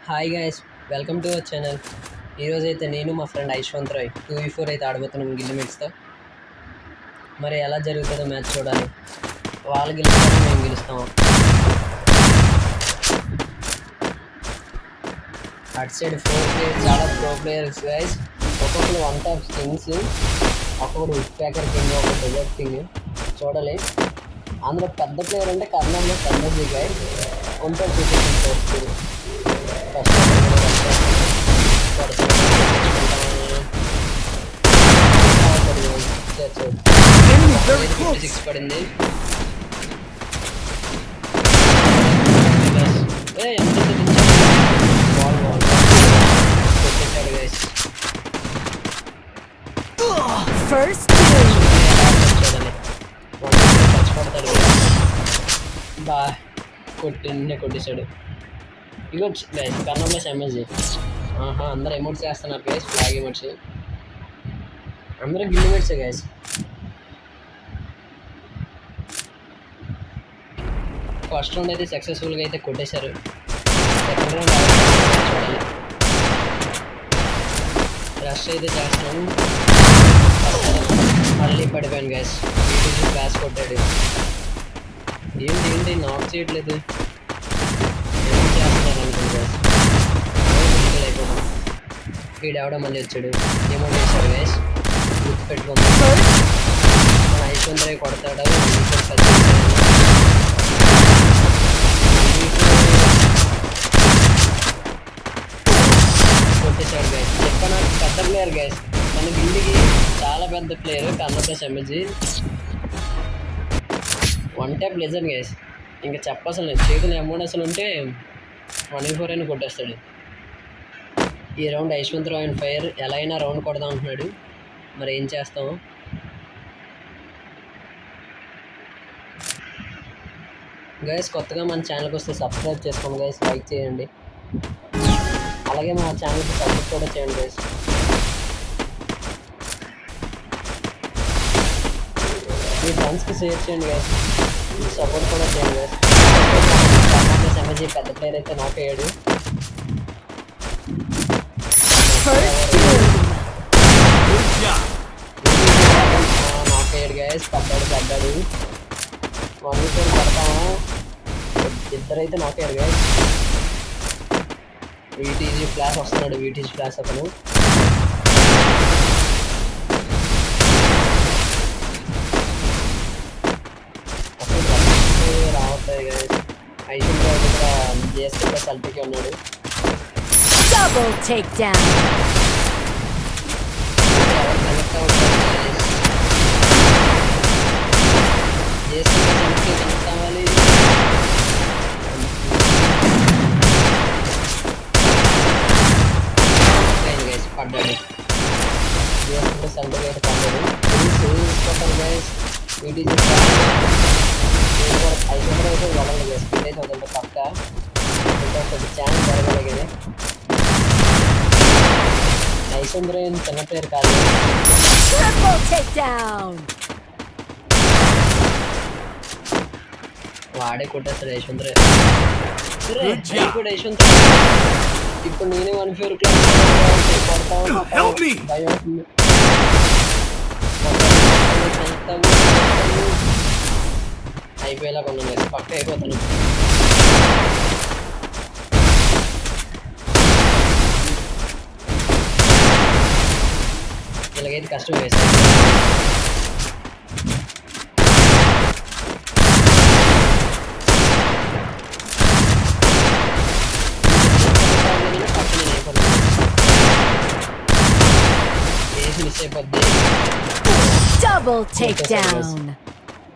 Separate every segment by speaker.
Speaker 1: Hi guys, welcome to our channel. ఈరోజు అయితే నేను మా ఫ్రెండ్ ఐశ్వంత్ రాయ్ 2v4 అయితే ఆడబోతున్నాం గిల్లిమిట్స్తో. మరి ఎలా జరుగుతుందో మ్యాచ్ చూడాలి. వాళ్ళు గెలుస్తారో మేము గెలుస్తాము. అటు సైడ్ 4 ప్లేయర్స్, చాలా ప్రో ప్లేయర్స్ గైస్. ఒక్కొక్కరు వన్ టాప్ కింగ్స్, ఒక్కొక్కడు విక్ ప్యాకర్ కింగ్, ఒక డెజర్ట్ కింగ్. చూడాలి. అందులో పెద్ద ప్లేయర్ అంటే కర్ణంలో పెద్దది గైస్ ఉంటాడు. చూపించారు సిక్స్ పడింది. బాల్ కొట్టేశాడు గైస్. పడతాడు బా కొట్టేశాడు. ఇగో గైస్ కర్ణంలో ఎంఎస్జీ. అందరు ఎమోట్స్ చేస్తున్నారు గైస్, ఫ్లాగ్ ఎమోట్స్. అందరూ గిల్లిమిట్సే గైస్. ఫస్ట్ రౌండ్ అయితే సక్సెస్ఫుల్గా అయితే కొట్టేశారు. సెకండ్ రౌండ్ చూడాలి. రష్ అయితే చేస్తున్నాను, మళ్ళీ పడిపోయాను గైస్. క్లాస్ కొట్టాడు. ఏంటి నాక్ చేయట్లేదు, చేస్తున్నారు అనుకుంది గైస్. అయిపోతాం. వీడెవడో మళ్ళీ వచ్చాడు, ఏమౌంట్ వేశాడు గైస్. గుర్తు పెట్టుకోండి. మన ఐశ్వంత్ రాయ్ కొడతాడు. కొట్టేశాడు గైస్. చెప్పనా, పెద్ద ప్లేయర్ గైస్. మన గిల్లికి చాలా పెద్ద ప్లేయర్ కర్ణప్లస్ MSG. One tap legend guys. ఇంకా చెప్పసలు లేదు. చేతులు అమౌంట్ అసలు ఉంటే 1v4 అయినా కొట్టేస్తాడు. ఈ రౌండ్ ఐశ్వంత్ రాయ్ అండ్ ఫైర్ ఎలా అయినా రౌండ్ కొడదాం అంటున్నాడు. మరి ఏం చేస్తాం గైస్. కొత్తగా మన ఛానల్కి వస్తే సబ్స్క్రైబ్ చేసుకోండి గైస్, లైక్ చేయండి. అలాగే మా ఛానల్కి సపోర్ట్ కూడా చేయండి గైస్. మీ ఫ్రెండ్స్కి షేర్ చేయండి గైస్, సపోర్ట్ కూడా చేయండి గైస్. ఎంఎస్జీ పెద్ద ప్లేయర్ అయితే నాక్ అయ్యాడు. నాక్ అయ్యాడు గైస్. పడ్డాడు. 1v4 పడతాము. ఇద్దరైతే నాక్ అయ్యాడు గైస్. వీటీజీ ఫ్లాష్ వస్తున్నాడు. వీటీజీ ఫ్లాష్ అతను రావట్లేదు గైస్. ఐశ్వర్య దగ్గర జేఎస్కే ప్లస్ ఎల్పీకి ఉన్నాడు.
Speaker 2: Double takedown.
Speaker 1: కావాలి. పడ్డాడు. జేఎస్కే ప్లస్ ఎల్పీకి అయితే పడ్డాడు. కొట్టారు గైస్. వీటీజీ ఐశ్వర్య అయితే వదలదు గైస్. స్పీడ్ అయితే వదలదు పక్క. ఛాన్స్ జరగలిగేది. ఐశ్వర్య చిన్న ప్లేయర్ కాదు. వాడే కొట్టేస్తాడు ఐశ్వంత్ రాయ్. ఇప్పుడు ఐశ్వంత్ ఇప్పుడు నేనే 1v4 అయిపోయేలా కొన్నాను పక్క అయిపోతాను. ఇలాగైతే కష్టం వేస్తాను. మిస్ అయిపోద్ది.
Speaker 2: Double takedown.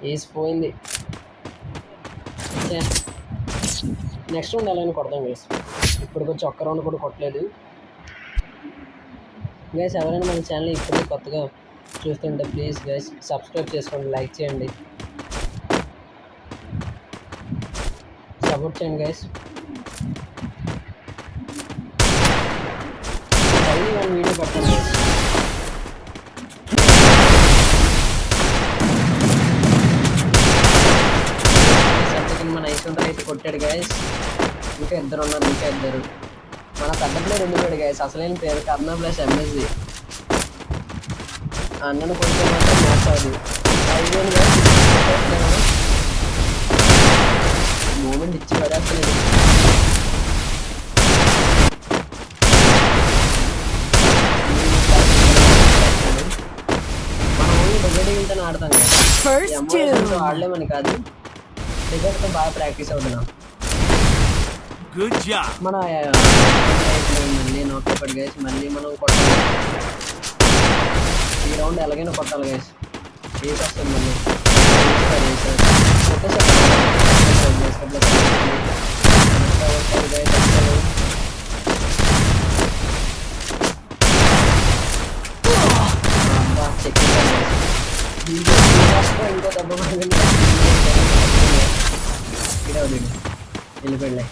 Speaker 1: వేసిపోయింది. నెక్స్ట్ రౌండ్ ఎలా కొడతాం గైస్. ఇప్పటికొచ్చి ఒక్క రౌండ్ కూడా కొట్టలేదు గైస్. ఎవరైనా మన ఛానల్ ఇప్పుడు కొత్తగా చూస్తుంటే ప్లీజ్ గైస్ సబ్స్క్రైబ్ చేసుకోండి, లైక్ చేయండి, సపోర్ట్ చేయండి గైస్. డైలీ 1 వీడియో పెట్టండి గైస్. మన ఐశ్వర్య అయితే కొట్టాడు గైస్. ఇంకా ఇద్దరు ఉన్నారు. మన పెద్ద ప్లేయర్ ఉండిపోయాడు గైస్, అసలైన పేరు కర్ణ ప్లస్ ఎంఎస్జి. అన్నను కొంచెం మాత్రం మ్యాచ్ అవ్వదు. మూమెంట్ ఇచ్చి పడేస్తలేదు. మనం ఓన్లీ డిజైడింగ్ ఉంటేనే ఆడతాం కదా,
Speaker 2: First doom.
Speaker 1: ఆడలేమని కాదు, డిజైడ్తో బాగా ప్రాక్టీస్ అవుతున్నాం.
Speaker 3: Good job.
Speaker 1: మన మళ్ళీ నోట్ గైస్, మళ్ళీ మనం కొట్టాలి. ఈ రౌండ్ ఎలాగైనా కొట్టాలి గైస్. ఏసి వస్తుంది మళ్ళీ ఇంకో దెబ్బ వెళ్ళిపోయి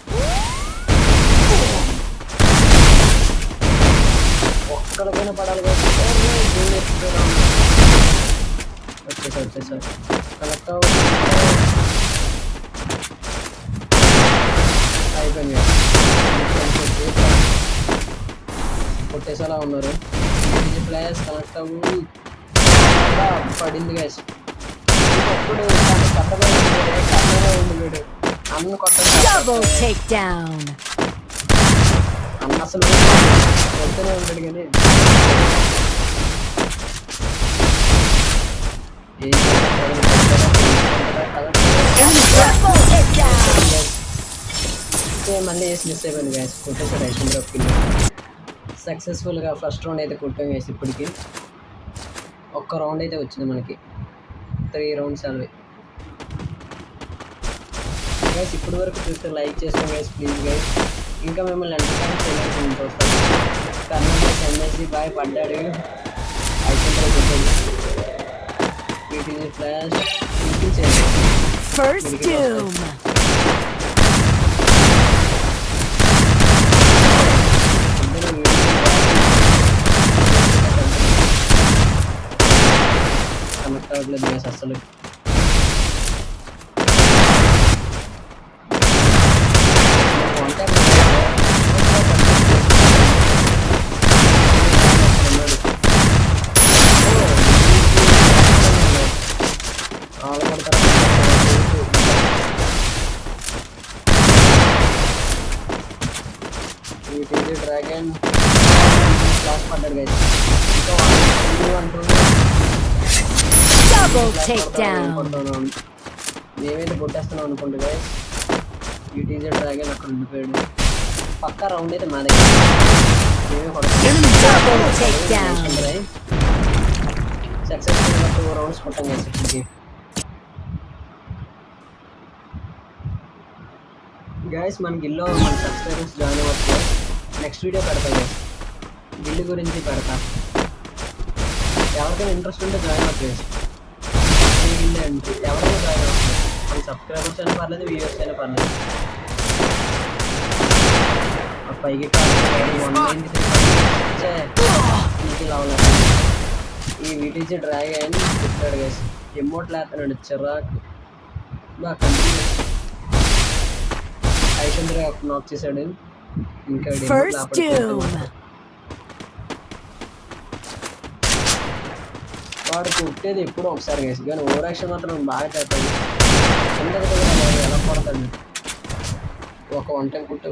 Speaker 1: ఒక్కడికైనా పడాలి కదా. వచ్చేసారు కనెక్ట్ అయిపోయింది. కొట్టేసేలా ఉన్నారు. ప్లేయర్స్ కనెక్ట్ అవ్వు పడింది గైస్. ఇప్పుడు కన్నగా ఉండిపోయాడు. అన్న
Speaker 2: Double
Speaker 1: కొట్టాడు,
Speaker 2: takedown.
Speaker 1: అన్న అసలు కొడుతూనే ఉంటాడు కానీ
Speaker 2: Triple takedown.
Speaker 1: మళ్ళీ వేసి మిస్ అయిపోయింది గ్యాస్. కొట్టేసాడు ఐశ్వర్యకి. సక్సెస్ఫుల్గా ఫస్ట్ రౌండ్ అయితే కొట్టాం గ్యాస్. ఇప్పటికి ఒక్క రౌండ్ అయితే వచ్చింది మనకి, 3 రౌండ్స్ అవి గైస్. ఇప్పటి వరకు చూస్తే లైక్ చేస్తాం గైస్, ప్లీజ్ గైస్. ఇంకా మిమ్మల్ని ఎంటర్టైన్ చేయాల్సి వస్తాం. కర్ణాటక ఎంఎస్జీ బాయ్ పడ్డాడు, ఐశ్వర్య కొట్టాడు. వీటిని ఫ్లాష్ చేయాలి.
Speaker 2: First doom.
Speaker 1: కనెక్ట్ అవ్వట్లేదు గైస్ అసలు. డ్రాగన్ క్లాస్ పడ్డాడు గైస్.
Speaker 2: Double takedown.
Speaker 1: మేమైతే కొట్టేస్తున్నాం అనుకోండి గైస్. ఈటీజీ డ్రాగన్ అక్కడ ఉండిపోయాడు. పక్కా రౌండ్ అయితే మా దగ్గర మేమే
Speaker 2: Double takedown.
Speaker 1: సక్సెస్ఫుల్గా 2 రౌండ్స్ కొట్టాం గైస్. ఇప్పటికి గైస్ మన గిల్లో మన సబ్స్క్రైబర్స్ జాయిన్ అవ్వచ్చు. నెక్స్ట్ వీడియో పెడతా గైస్, గిల్లు గురించి పెడతా. ఎవరికైనా ఇంట్రెస్ట్ ఉంటే జాయిన్ అవ్వచ్చు గైస్. గిల్లే అంటే ఎవరైనా జాయిన్ అవ్వచ్చు. మన సబ్స్క్రైబర్స్ అయినా పర్లేదు, వ్యూవర్స్ అయినా పర్లేదు. పైకి అవ్వలేదు. ఈ వీటీజీ డ్రాగన్ చెప్పాడు గైస్, ఎమోట్లు వేస్తున్నాడు చిరాకు బాగా కంటిన్యూస్. ఐశ్వర్య నాక్ చేశాడు. ఇంకా
Speaker 2: First doom.
Speaker 1: వాడు కుట్టేది ఎప్పుడో ఒకసారి గైస్, కానీ ఓవర్ యాక్షన్ మాత్రం బాగా చేస్తాడు. ఎలా కొడతాడు. ఒక వంట కుట్టు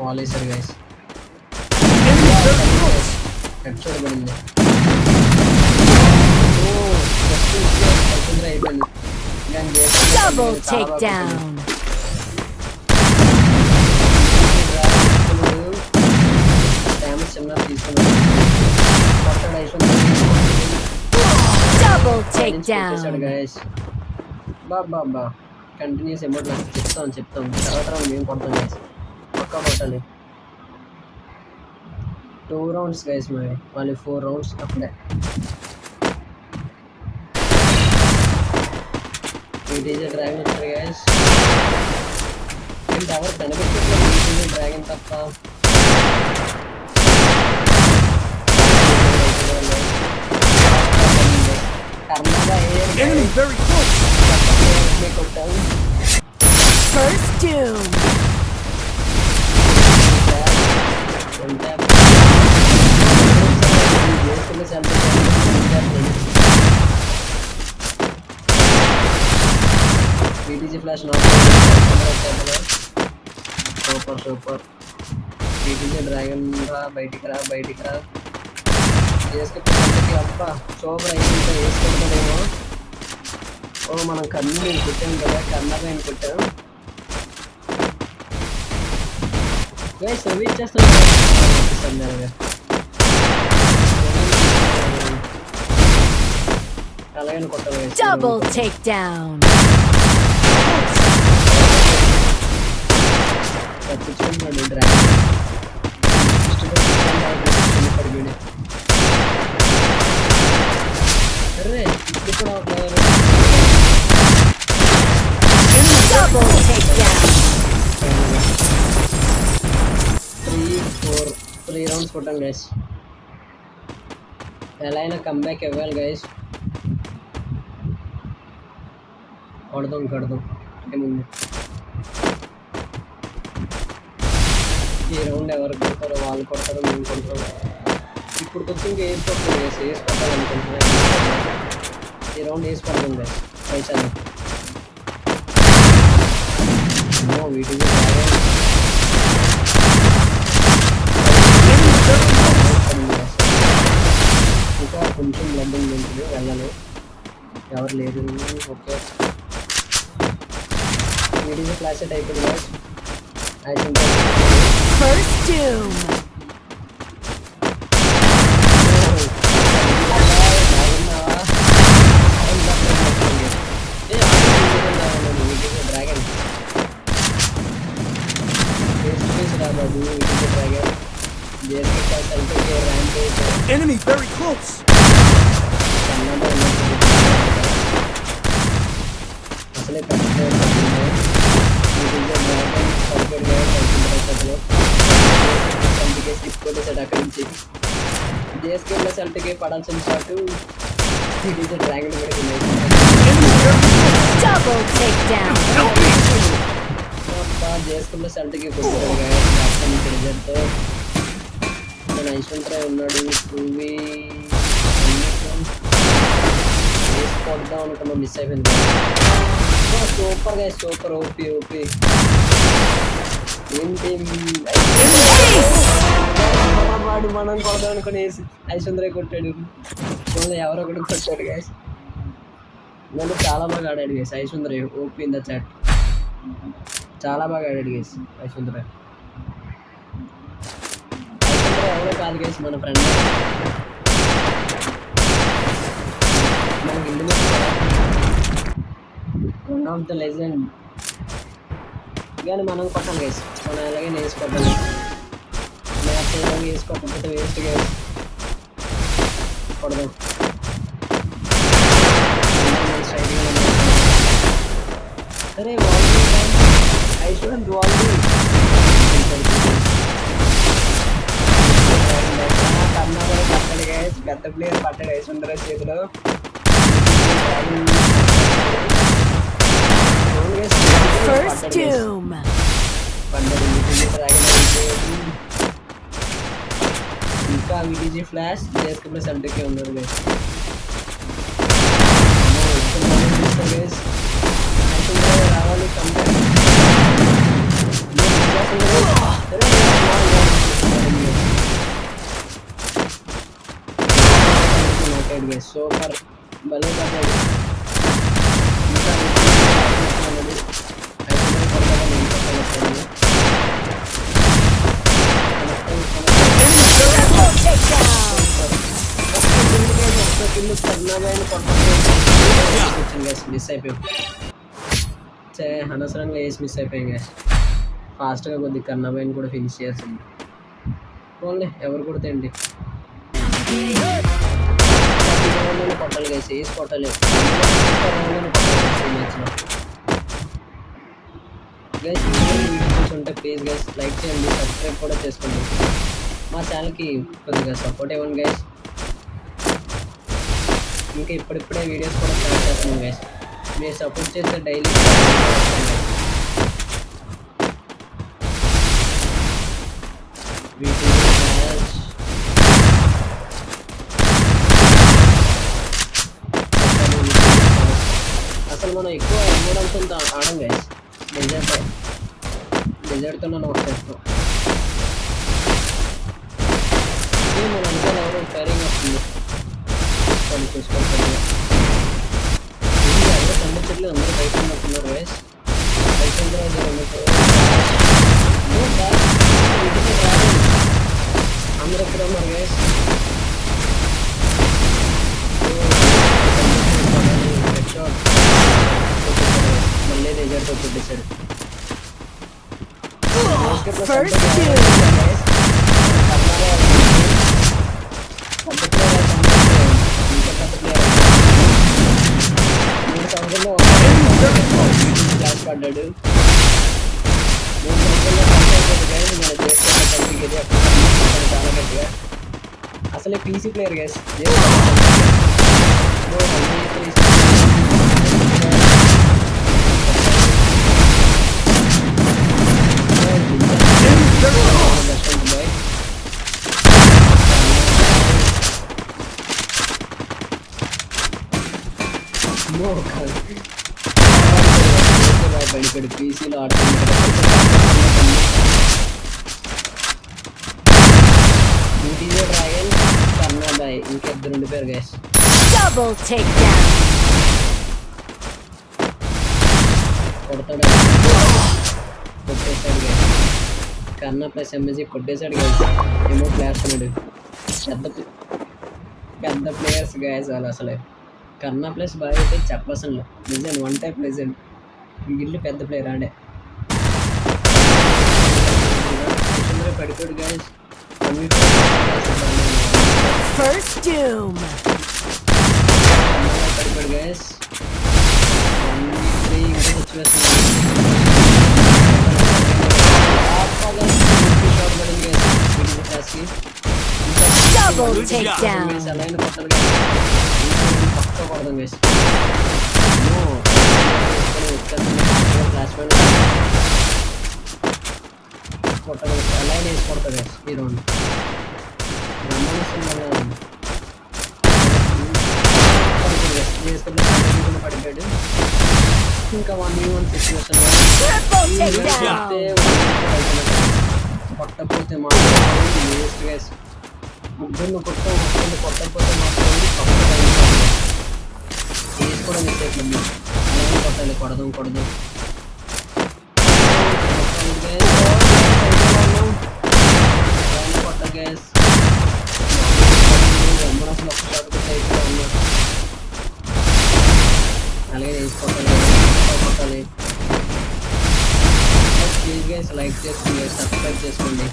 Speaker 1: వాల్ వేసాడు గైస్. హెడ్ షాట్ పడింది. అయిపోయింది.
Speaker 2: Double takedown.
Speaker 1: డ్యామేజ్ చిన్న తీసుకున్నాడు. కొట్టాడు ఐశ్వర్య.
Speaker 2: Double takedown.
Speaker 1: గైస్ బాబా కంటిన్యూస్ ఎమోట్ చెప్తాం తర్వాత రౌండ్ మేము కొడతాం గైస్. పక్కా కొట్టాలి. 2 రౌండ్స్ గైస్ మరి, మళ్ళీ 4 రౌండ్స్ అప్పుడే. ఈటీజీ డ్రాగన్ వచ్చాడు గైస్. ఇంకా ఎవరు కనిపించట్లేదు ఈటీజీ డ్రాగన్ తప్ప.
Speaker 3: Enemy very close.
Speaker 2: First doom.
Speaker 1: Flash super super. వీటికి డ్రాగన్ రా, బయటికి రా బయటికి రా. వేసుకుంటే అబ్బా సూపర్ అయింది. వేసుకుంటాడేమో. ఓ మనం కన్ను నేను కుట్టాం కదా, కన్నా నేను కుట్టాం. సర్వీస్ చేస్తాను అలాగని కొట్టాలి.
Speaker 2: Double takedown.
Speaker 1: తప్పించుకుంటున్నాడు డ్రాగన్. అరే ఇప్పుడు కూడా
Speaker 2: Double takedown.
Speaker 1: 3 రౌండ్స్ కొట్టాం గైస్. ఎలా అయినా కంబ్యాక్ ఇవ్వాలి గైస్. కొడదాం ఏముంది. ఈ రౌండ్ ఎవరు కొడతారో వాళ్ళు కొడతారో మేము కొడతాం. ఇప్పుడు కొంచెం వేసి కొడతాం గైస్. వేసి కొట్టాలనుకుంటున్నాను. ఈ రౌండ్ వేసి కొడదాం గైస్. ట్రై చేద్దాం. వీటికి ఇంకా కొంచెం బ్లడ్ ఉంది, వెళ్ళాలి. ఎవరు లేదు. ఓకే వీడియో క్లాస్ సెట్ అయిపోయింది.
Speaker 2: First doom.
Speaker 1: డ్రాగన్ బాబు. Dragon
Speaker 3: Enemy very close.
Speaker 1: అసలే స్లిప్ కొట్టేసాడు అక్కడి నుంచి. జేఎస్కేలో సెల్ట్కి పడాల్సిన షాట్ డ్రాగన్ కూడా.
Speaker 2: Double takedown.
Speaker 1: జేఎస్కేలో సెల్ట్కి కొట్టాడు రిజల్ట్తో. మన ఐశ్వర్య ఉన్నాడు. 2v వేసుకొద్దాం అనుకున్నా, మిస్ అయిపోయింది. సూపర్ గా సూపర్. ఓపీ ఏంటి వాడు మనం కొడదాం అనుకుని ఐశ్వర్య కొట్టాడు. ఎవరో ఒకటి కొట్టాడు గైస్. నన్ను చాలా బాగా ఆడాడు guys Aishwarya. OP in the chat. చాలా బాగా ఆడాడు గైస్ ఐశ్వర్య. ఎవరో కాదు గైస్, మన ఫ్రెండ్. మనకి ఇంటి వన్ ఆఫ్ ద లెజెండ్. కానీ మనం కొట్టాలి గైస్. మనం ఎలాగే వేసుకోవాలి. మ్యాచ్ ఎలాగే వేసుకోకపోతే వేస్ట్ గైస్. కొడదాం. అరే ఐశ్వర్య వాల్ది కర్ణాటక పట్టాడు గైస్. పెద్ద ప్లేయర్ పట్టాడు ఐశ్వర్య చేతిలో.
Speaker 2: First doom.
Speaker 1: ఇంకా విడిజీ ఫ్లాష్ చేసుకున్న సెంటర్కే ఉన్నారు గైస్. రావాలి సూపర్ భలే పడ్డాడు. మిస్ అయిపోయాం. అనవసరంగా వేసి మిస్ అయిపోయాం గైస్. ఫాస్ట్గా కొద్దిగా కర్ణాబాయిని కూడా ఫినిష్ చేయాల్సింది. పోన్లే ఎవరు కొడితేండి. కొట్టాలి గైస్. వేసి కొట్టాలి మ్యాచ్లో గైస్. వీడియో చూసుంటే ప్లీజ్ గైస్ లైక్ చేయండి, సబ్స్క్రైబ్ కూడా చేసుకోండి. మా ఛానల్కి కొద్దిగా సపోర్ట్ ఇవ్వండి గైస్. ఇంకా ఇప్పుడిప్పుడే వీడియోస్ కూడా స్టార్ట్ చేస్తున్నాం గైస్. మీరు సపోర్ట్ చేస్తే డైలీ అసలు మనం ఎక్కువ ఎమ్మడంతో ఆడం గైస్. డెజర్ట్తో మనం వచ్చేస్తాం. మన అనుకోవాలి ఎవరో ఫైరింగ్ వస్తుంది. చూసుకోండి అందరూ తమ్ముడు చెట్లు అందరూ బయట ఉన్నట్టున్నారు గైస్. బయట అందరూ ఎక్కడ ఉన్నారు గైస్. మళ్ళీ రిజల్ట్ వచ్చేసాడు.
Speaker 2: First two.
Speaker 1: క్లాస్ పడ్డాడు. చాలా గట్టిగా అసలే పీసీ ప్లేయర్ గైస్. భయపడి పీసీలో డ్రాగన్ కర్ణాబాయ్ ఇంకిద్దరు ఉండిపోయారు గైస్.
Speaker 2: Double takedown.
Speaker 1: కొడతాడు కొట్టేశాడు గైస్. కర్ణ ప్లస్ ఎంఎస్జీ కొట్టేశాడు గైస్. ఏమో ప్లేయర్స్ ఉన్నాడు. పెద్ద ప్లేయర్స్ గైస్ వాళ్ళు అసలే. కర్ణ ప్లస్ బాయ్ అయితే చెప్పసలు లెజెండ్, వన్ టైప్ లెజెండ్. గిల్లు పెద్ద ప్లేయర్ ఆడే. పడిపోయాడు గైస్.
Speaker 2: First doom.
Speaker 1: పడిపోయాడు గైస్.
Speaker 2: Double takedown.
Speaker 1: పక్క కొడదాం గైస్. అలైన్ వేసి కొడతాడు గైస్ ఈ రౌండ్. పడిపోయాడు. ఇంకా 1v1 సిచ్యువేషన్ కొట్టకపోతే మాత్రం వేస్ట్ గైస్. ముగ్గురిని కొట్టకపోతే మాత్రం వేసి కూడా మిస్ అయిపోయింది. అలాగే కొట్టాలి. కొడదాం కొట్ట గ్యాస్. అసలు ఒక్క షాట్ కూడా అయిపోయి ఉన్నా. అలాగే వేసి కొట్టాలి. ప్లీజ్ గైస్ లైక్ చేసుకోండి, సబ్స్క్రైబ్ చేసుకోండి,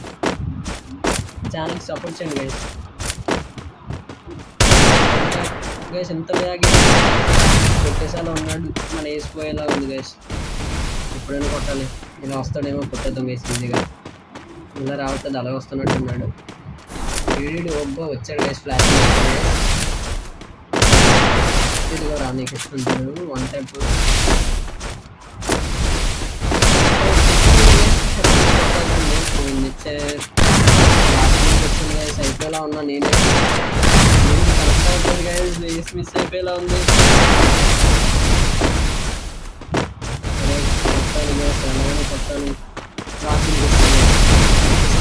Speaker 1: ఛానల్కి సపోర్ట్ చేయండి గైస్. గైస్ ఎంత బ్యాగ్ కొట్టేసాలో ఉన్నాడు. మన వేసిపోయేలా ఉంది గైస్. ఎప్పుడైనా కొట్టాలి. ఇలా వస్తాడేమో కొట్టేద్దాం గైస్ ఈజీగా. ఇలా రావట్లేదు, అలా వస్తున్నట్టు ఉన్నాడు. వీడు ఒబ్బో వచ్చాడు గైస్. ఫ్లాష్ ఇదిగో రా నీకు ఇస్తుంటాడు. One type guys. అయిపోయేలా ఉన్నా నేనే. గైస్ మిస్ అయిపోయేలా ఉంది. కొట్టాలి.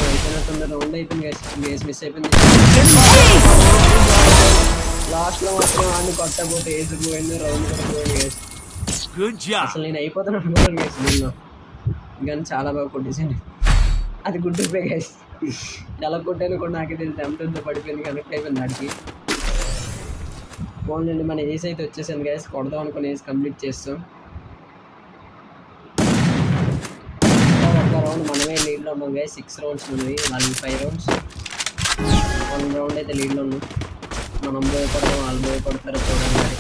Speaker 1: అయిపోయినట్టుంది. రౌండ్ అయిపోయింది గైస్. మిస్ అయిపోయింది. లాస్ట్లో మాత్రం ఆడిని కొట్టకపోతే వేసిపోయింది. రౌండ్ కూడా పోయింది గైస్. అసలు నేను అయిపోతున్నాను అనుకున్నాను గైస్. నిన్న కానీ చాలా బాగా కొట్టేసింది. అది గుడ్ పే గైస్. ఎలా కొట్టాను కూడా నాకే తెలియదు. ఎంతో పడిపోయింది, కనెక్ట్ అయిపోయింది ఆడికి. పోన్లేండి, మన ఏస్ అయితే వచ్చేసింది గైస్. కొడదాం అనుకుని ఏస్ కంప్లీట్ చేస్తాం. ఒక రౌండ్ మనమే లీడ్లో ఉన్నాం గైస్. 6 రౌండ్స్ ఉన్నాయి, వాళ్ళకి 5 రౌండ్స్. 1 రౌండ్ అయితే లీడ్లో ఉన్నాం. మనం భయపడతాం, వాళ్ళు భయపడతారో చూడండి మరి.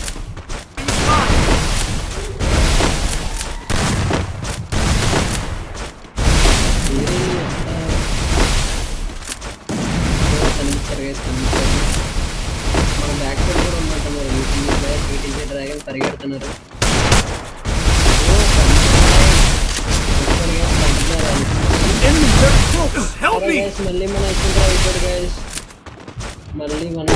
Speaker 1: కనిపించారు గైస్, కనిపించారు. మన బ్యాక్ సైడ్ కూడా ఉందంటున్నారు. పీటీజీ డ్రాగన్ పరిగెడుతున్నారు. మళ్ళీ మన అయిపోయాడు గైస్. మళ్ళీ మన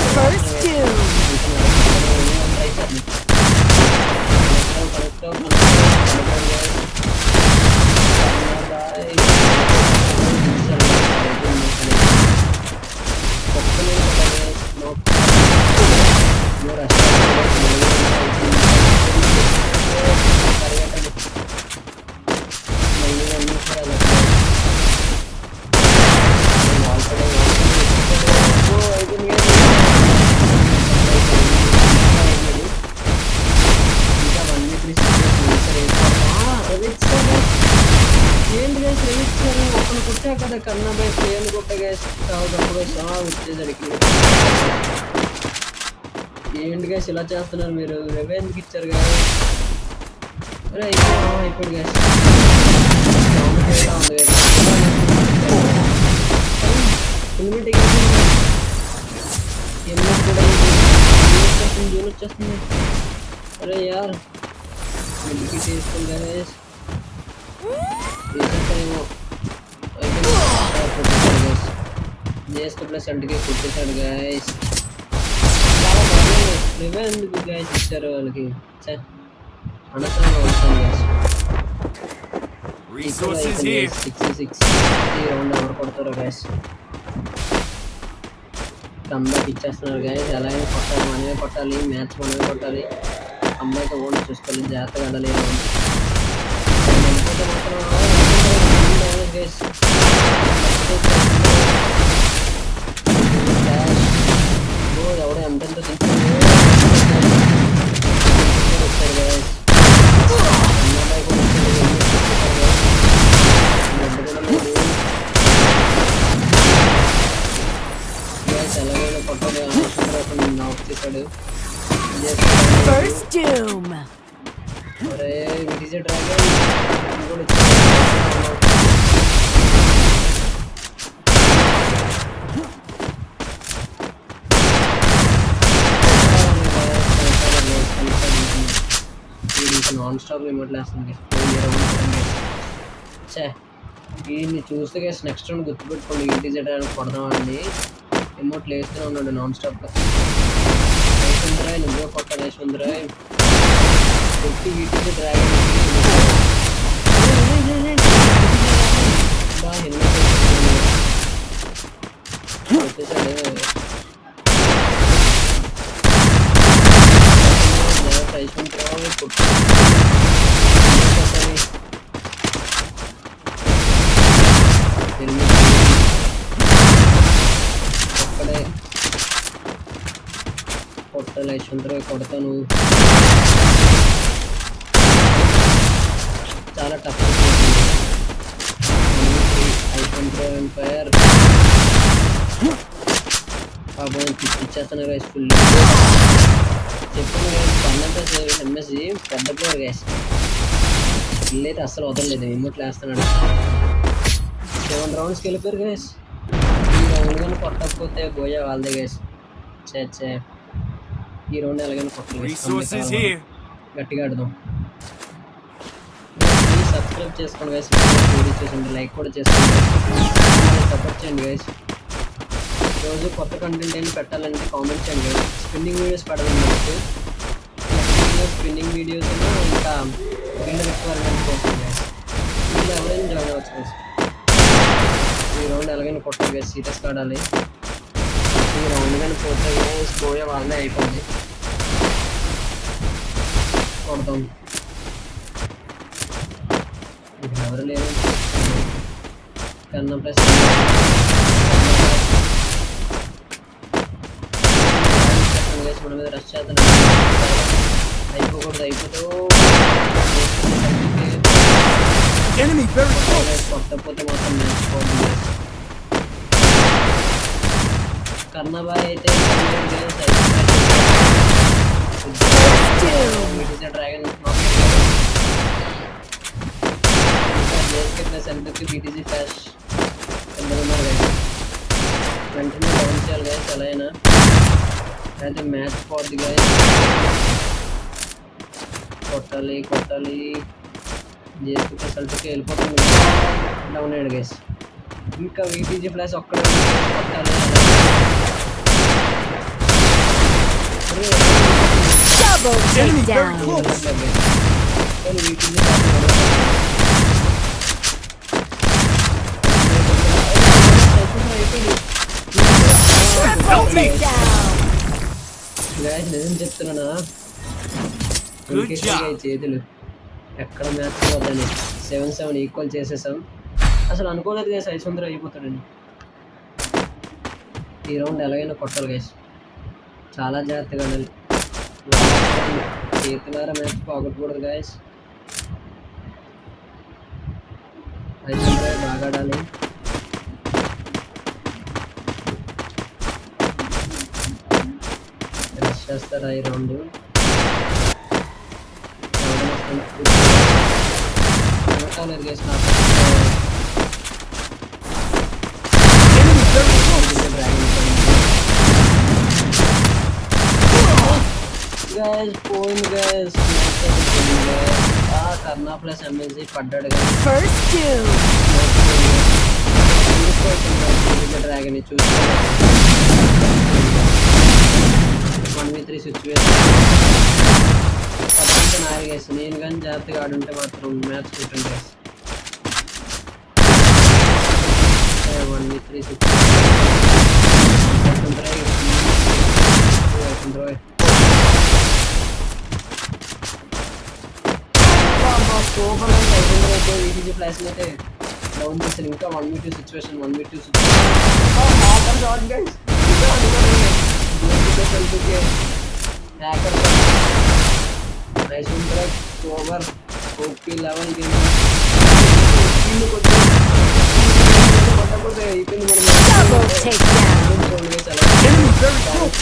Speaker 1: ఏంటి గైస్ రేవిచ్చారు ఒకరు కుట్టా కదా కన్నా బై ప్లేయర్ని కొట్ట గైస్ తప్పుడు వచ్చేసరికి ఏంటి గైస్ ఇలా చేస్తున్నారు మీరు రెవె ఎందుకు ఇచ్చారు కదా అరే అయిపోయింది గైస్ ఉంది హెల్మెట్ హెల్మెట్ కూడా జూన్ వచ్చేస్తుంది అరే యార్ ఇంటికి తీసుకుని గైస్ జేఎస్కే ప్లస్ అంటకే కొట్టేశాడు గైస్ చాలా బాగుంది రివే ఎందుకు గైస్ ఇచ్చారు వాళ్ళకి అనవసరంగా వస్తాను గైస్ 66 ఈ రౌండ్ ఎవరు కొడతారో గైస్ కమ్బ్యాక్ ఇచ్చేస్తున్నారు గైస్ ఎలా అయినా కొట్టాలి మనమే కొట్టాలి మ్యాచ్ మనమే కొట్టాలి అమ్మాయితో ఓన్ చూసుకోవాలి జాగ్రత్తగా ఆడాలి గైస్ ఎవడో ఎంతెంతో ఎలాగైనా కొట్టాలి నాక్ చేశాడు
Speaker 2: First doom.
Speaker 1: అరే విడిజే డ్రాగన్ నాన్ స్టాప్ రిమోట్లు వేస్తుంది వీడిని చూస్తే గైస్ నెక్స్ట్ రౌండ్ గుర్తుపెట్టుకోండి ఈటీజీ డ్రాగన్ కొడదామని రిమోట్లు వేస్తూనే ఉన్నాడు నాన్ స్టాప్గా యశ్వంతరాయ్ నువ్వే కొట్టాలి యశ్వంతరాయ్ కొట్టి ఈటీజీ డ్రాగన్ వచ్చేసాడు యశ్వంతరావు కొట్టి ఒక్కడే కొట్టాలి యశ్వంతరావు కొడతాను చాలా టఫ్ యశ్వంతరావు ఎంపైర్ బాబోయ్ ఇచ్చేస్తున్నారు గైస్ ఫుల్ చెప్పాను గైస్ పన్నంతా ఎంఎస్సి పెద్ద ప్లేయర్ గైస్ ఫుల్ అయితే అస్సలు వదలలేదు రిమోట్లు వేస్తున్నాడు 7 రౌండ్స్కి వెళ్ళిపోయారు గైస్ ఈ రౌండ్ కానీ కొట్టకపోతే గోయా వాళ్ళదే గైస్ చే ఈ రౌండ్ ఎలాగైనా కొట్టాలి గట్టిగా ఆడదాం సబ్స్క్రైబ్ చేసుకోండి గైస్ వీడియో చూసండి లైక్ కూడా చేసుకోండి సపోర్ట్ చేయండి గైస్ రోజు కొత్త కంటెంట్ ఏమి పెట్టాలంటే కామెంట్ చేయండి గైస్ స్పిన్నింగ్ వీడియోస్ పెడదాం నెక్స్ట్ స్పిన్నింగ్ వీడియోస్ ఇంకా బిల్డ్ రిక్వైర్మెంట్ కోసం గైస్ వీళ్ళు ఎవరైనా జాయిన్ అవ్వచ్చు గైస్ ఈ రౌండ్ ఎలాగైనా కొట్టాలి గైస్ సీరియస్గా ఆడాలి ఈ రౌండ్ కానీ పోతే పోయే వాళ్ళనే అయిపోయింది కొడదాం ఇక్కడ ఎవరు లేరు కన్నా ప్లస్ మన మీద రష్ చేద్దాం అయిపోకూడదు అయిపోతూ కొట్టకపోతే మాత్రం నేర్చుకోవాలి కర్ణబాయ్ అయితే డ్రాగన్ సెంటర్కి బీటీజీ ఫ్లాష్ ఉన్నారు వెంటనే డౌన్ చేయాలి గైస్ ఎలా అయినా అయితే మ్యాచ్ పోద్ది గైస్ కొట్టాలి జేఎస్కే రిజల్ట్కి వెళ్ళిపోతుంది డౌన్ అయ్యాడు గైస్ ఇంకా వీటీజీ ఫ్లాష్ ఒక్కడ కొట్టాలి
Speaker 2: Double
Speaker 3: Enemy very
Speaker 2: takedown.
Speaker 3: close.
Speaker 1: కానీ వీటిని అయిపోయింది.
Speaker 2: Triple takedown.
Speaker 1: గాయస్ నిజం చెప్తున్నానా
Speaker 3: Good
Speaker 1: ఇంకెక్కడ
Speaker 3: job.
Speaker 1: ఈ చేతులు ఎక్కడ మ్యాచ్ వద్దని 7-7 ఈక్వల్ చేసేసాం. అసలు అనుకోలేదు గైస్ ఐశ్వంద్ర అయిపోతాడని. ఈ రౌండ్ ఎలాగైనా కొట్టాలి గైస్, చాలా జాగ్రత్తగా ఆడాలి. చేతులారా మ్యాచ్ పోగొట్టకూడదు గైస్. ఐశ్వర్య బాగా ఆడాలి. రష్ చేస్తారా ఈ రౌండ్? కొట్టాలేదు గైస్ నాకు.
Speaker 3: Enemy very close.
Speaker 1: గైస్ పోయింది గైస్. కర్ణా ప్లస్ ఎంఎస్జీ పడ్డాడు
Speaker 2: First doom.
Speaker 1: డ్రాగన్ చూసుకోవాలి. 1v3 సిచ్యువేషన్ పడ్డంటే నాది గైస్. నేను కానీ జాగ్రత్తగా ఆడుంటే మాత్రం మ్యాచ్ కొట్టాను గైస్. 1v3 సిచ్యువేషన్ సూపర్ అయితే ఈజీ ఫ్లాష్ అయితే డౌన్ చేశాను. ఇంకా 1v2 situation 1v2 hacker nice ఉంటుంది. సూపర్ ఓపీ లెవెల్ గేమ్ కొట్టకపోతే అయిపోయింది
Speaker 2: Double takedown.
Speaker 3: Enemy very close.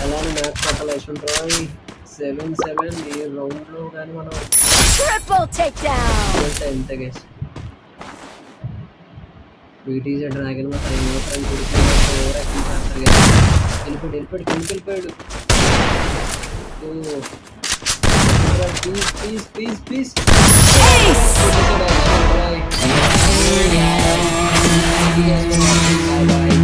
Speaker 1: అలానే మ్యాచ్ కొట్టాలి యశ్వంత్ రాయ్. 7-7 ఈ రౌండ్లో కానీ మనం
Speaker 2: Triple takedown.
Speaker 1: ఇంతే గైస్. వీటీజీ డ్రాగన్ వెళ్ళిపోయాడు కిందకి వెళ్ళిపోయాడు. Please
Speaker 2: Ace.
Speaker 1: బాయ్.